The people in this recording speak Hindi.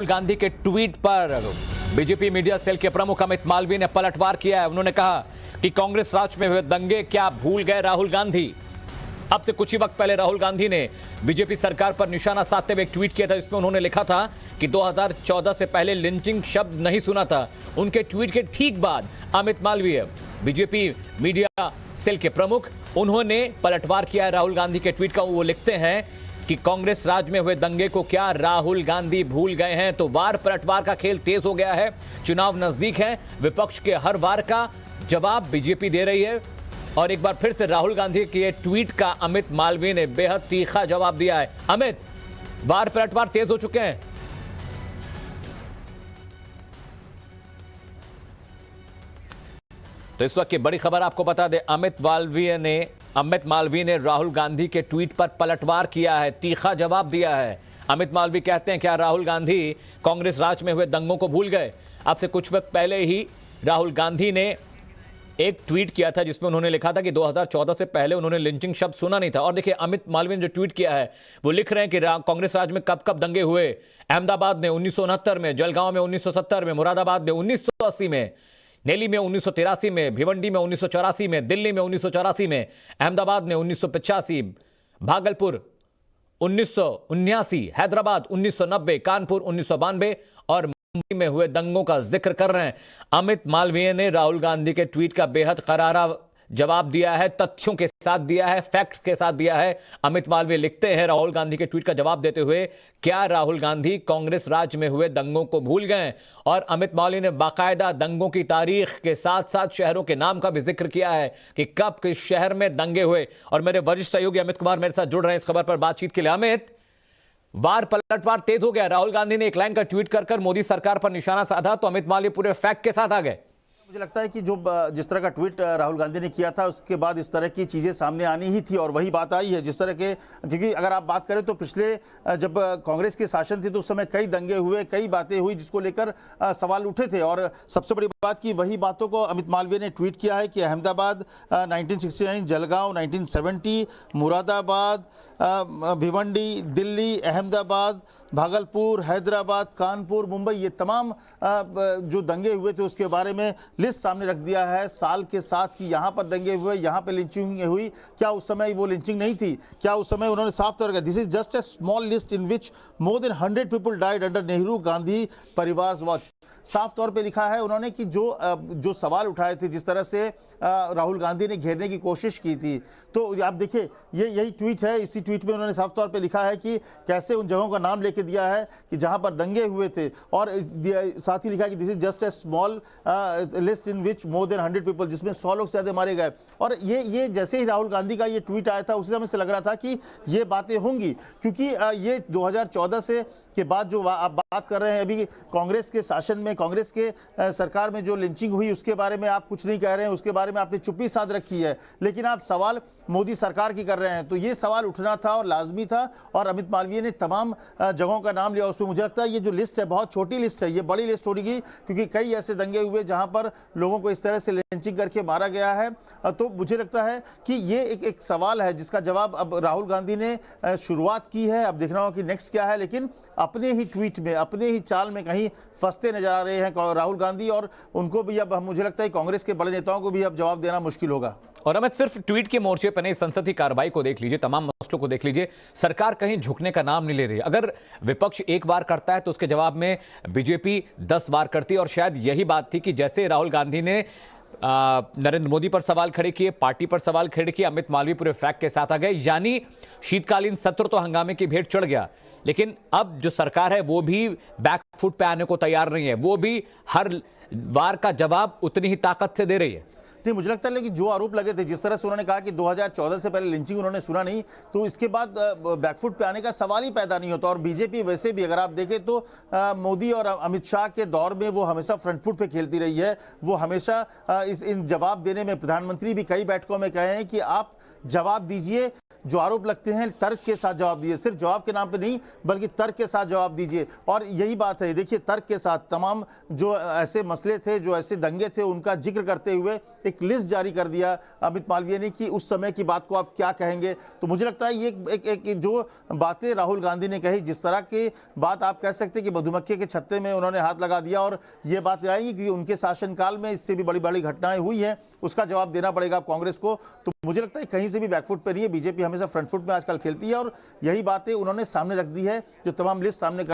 गांधी के ट्वीट पर बीजेपी मीडिया सेल के प्रमुख अमित मालवीय ने पलटवार किया है। उन्होंने कहा कि कांग्रेस राज में हुए दंगे क्या भूल गए राहुल गांधी। अब से कुछ ही वक्त पहले राहुल गांधी ने बीजेपी सरकार पर निशाना साधते हुए एक ट्वीट किया था, जिसमें उन्होंने लिखा था कि 2014 से पहले लिंचिंग शब्द नहीं सुना था। उनके ट्वीट के ठीक बाद Amit Malviya BJP media cell के प्रमुख, उन्होंने पलटवार किया है राहुल गांधी के ट्वीट का। वो लिखते हैं कि कांग्रेस राज में हुए दंगे को क्या राहुल गांधी भूल गए हैं। तो वार पलटवार का खेल तेज हो गया है। चुनाव नजदीक है, विपक्ष के हर वार का जवाब बीजेपी दे रही है और एक बार फिर से राहुल गांधी के ट्वीट का अमित मालवीय ने बेहद तीखा जवाब दिया है। अमित, वार पलटवार तेज हो चुके हैं। तो इस वक्त की बड़ी खबर आपको बता दें, अमित मालवीय ने राहुल गांधी के ट्वीट पर पलटवार किया है, तीखा जवाब दिया है। अमित मालवीय कहते हैं क्या राहुल गांधी कांग्रेस राज में हुए दंगों को भूल गए। अब से कुछ वक्त पहले ही राहुल गांधी ने एक ट्वीट किया था, जिसमें उन्होंने लिखा था कि 2014 से पहले उन्होंने लिंचिंग शब्द सुना नहीं था। और देखिए अमित मालवीय ने जो ट्वीट किया है वो लिख रहे हैं कि कांग्रेस राज में कब कब दंगे हुए। अहमदाबाद में 1969 में, जलगांव में 1970 में, मुरादाबाद में 1980 में, नेली में 1983 में, भिवंडी में 1984 में, दिल्ली में 1984 में, अहमदाबाद में 1985, भागलपुर 1979, हैदराबाद 1990, कानपुर 1992 और मुंबई में हुए दंगों का जिक्र कर रहे हैं। अमित मालवीय ने राहुल गांधी के ट्वीट का बेहद करारा जवाब दिया है, तथ्यों के साथ दिया है, फैक्ट के साथ दिया है। अमित मालवीय लिखते हैं राहुल गांधी के ट्वीट का जवाब देते हुए, क्या राहुल गांधी कांग्रेस राज में हुए दंगों को भूल गए। और अमित मालवीय ने बाकायदा दंगों की तारीख के साथ साथ शहरों के नाम का भी जिक्र किया है कि कब किस शहर में दंगे हुए। और मेरे वरिष्ठ सहयोगी अमित कुमार मेरे साथ जुड़ रहे हैं इस खबर पर बातचीत के लिए। अमित, वार पलटवार तेज हो गया। राहुल गांधी ने एक लाइन का ट्वीट कर मोदी सरकार पर निशाना साधा तो अमित मालवीय पूरे फैक्ट के साथ आ गए। मुझे लगता है कि जो जिस तरह का ट्वीट राहुल गांधी ने किया था उसके बाद इस तरह की चीज़ें सामने आनी ही थी और वही बात आई है जिस तरह के, क्योंकि अगर आप बात करें तो पिछले जब कांग्रेस के शासन थी तो उस समय कई दंगे हुए, कई बातें हुई जिसको लेकर सवाल उठे थे। और सबसे बड़ी बात की वही बातों को अमित मालवीय ने ट्वीट किया है कि अहमदाबाद 1969, जलगांव 1970, मुरादाबाद, भिवंडी, दिल्ली, अहमदाबाद, भागलपुर, हैदराबाद, कानपुर, मुंबई, ये तमाम जो दंगे हुए थे उसके बारे में लिस्ट सामने रख दिया है साल के साथ कि यहाँ पर दंगे हुए, यहाँ पर लिंचिंग हुई। क्या उस समय वो लिंचिंग नहीं थी? क्या उस समय उन्होंने साफ तौर पर this is just a small list in which more than 100 people died under Nehru Gandhi परिवार वॉच। साफ तौर पे लिखा है उन्होंने कि जो सवाल उठाए थे, जिस तरह से राहुल गांधी ने घेरने की कोशिश की थी, तो आप देखिए ये यही ट्वीट है। इसी ट्वीट में उन्होंने साफ तौर पे लिखा है कि कैसे उन जगहों का नाम लेके दिया है कि जहां पर दंगे हुए थे और साथ ही लिखा है कि this is just a small list in which more than 100 people, जिसमें 100 लोग से ज्यादा मारे गए। और ये जैसे ही राहुल गांधी का ये ट्वीट आया था उसी समय से लग रहा था कि ये बातें होंगी, क्योंकि ये 2014 से के बाद जो आप बात कर रहे हैं अभी कांग्रेस के शासन में, कांग्रेस के सरकार में जो लिंचिंग हुई उसके बारे में आप कुछ नहीं कह रहे हैं, उसके बारे में आपने चुप्पी साध रखी है, लेकिन आप सवाल मोदी सरकार की कर रहे हैं। तो ये सवाल उठना था और लाजमी था और अमित मालवीय ने तमाम जगहों का नाम लिया। उसमें मुझे लगता है ये जो लिस्ट है बहुत छोटी लिस्ट है, ये बड़ी लिस्ट होगी क्योंकि कई ऐसे दंगे हुए जहां पर लोगों को इस तरह से लिंचिंग करके मारा गया है। तो मुझे लगता है कि ये एक सवाल है जिसका जवाब अब राहुल गांधी ने शुरुआत की है। अब देखना होगा कि नेक्स्ट क्या है, लेकिन अपने ही ट्वीट में, अपने ही चाल में कहीं फंसते नजर आ रहे हैं राहुल गांधी और उनको भी अब मुझे लगता है कांग्रेस के बड़े नेताओं को भी अब जवाब देना मुश्किल होगा। और हमें सिर्फ ट्वीट के मोर्चे पर नहीं, संसद की कार्रवाई को देख लीजिए, तमाम मसलों को देख लीजिए, सरकार कहीं झुकने का नाम नहीं ले रही। अगर विपक्ष एक बार करता है तो उसके जवाब में बीजेपी 10 बार करती है। और शायद यही बात थी कि जैसे राहुल गांधी ने नरेंद्र मोदी पर सवाल खड़े किए, पार्टी पर सवाल खड़े किए, अमित मालवीय पूरे फैक्ट के साथ आ गए। यानी शीतकालीन सत्र तो हंगामे की भेंट चढ़ गया, लेकिन अब जो सरकार है वो भी बैकफुट पे आने को तैयार नहीं है। वो भी हर वार का जवाब उतनी ही ताकत से दे रही है। नहीं, मुझे लगता है कि जो आरोप लगे थे, जिस तरह से उन्होंने कहा कि 2014 से पहले लिंचिंग उन्होंने सुना नहीं, तो इसके बाद बैकफुट पे आने का सवाल ही पैदा नहीं होता। और बीजेपी वैसे भी अगर आप देखें तो मोदी और अमित शाह के दौर में वो हमेशा फ्रंट फुट पे खेलती रही है। वो हमेशा इन जवाब देने में, प्रधानमंत्री भी कई बैठकों में कहे हैं कि आप जवाब दीजिए, जो आरोप लगते हैं तर्क के साथ जवाब दीजिए, सिर्फ जवाब के नाम पे नहीं बल्कि तर्क के साथ जवाब दीजिए। और यही बात है, देखिए तर्क के साथ तमाम जो ऐसे मसले थे, जो ऐसे दंगे थे, उनका जिक्र करते हुए एक लिस्ट जारी कर दिया अमित मालवीय ने कि उस समय की बात को आप क्या कहेंगे। तो मुझे लगता है ये एक जो बातें राहुल गांधी ने कही, जिस तरह की बात आप कह सकते हैं कि मधुमक्खी के छत्ते में उन्होंने हाथ लगा दिया, और ये बात आएगी कि उनके शासनकाल में इससे भी बड़ी बड़ी घटनाएं हुई हैं, उसका जवाब देना पड़ेगा कांग्रेस को। तो मुझे लगता है कहीं से भी बैकफुट पे नहीं है, बीजेपी हमेशा फ्रंट फुट में आजकल खेलती है, और यही बातें उन्होंने सामने रख दी है, जो तमाम लिस्ट सामने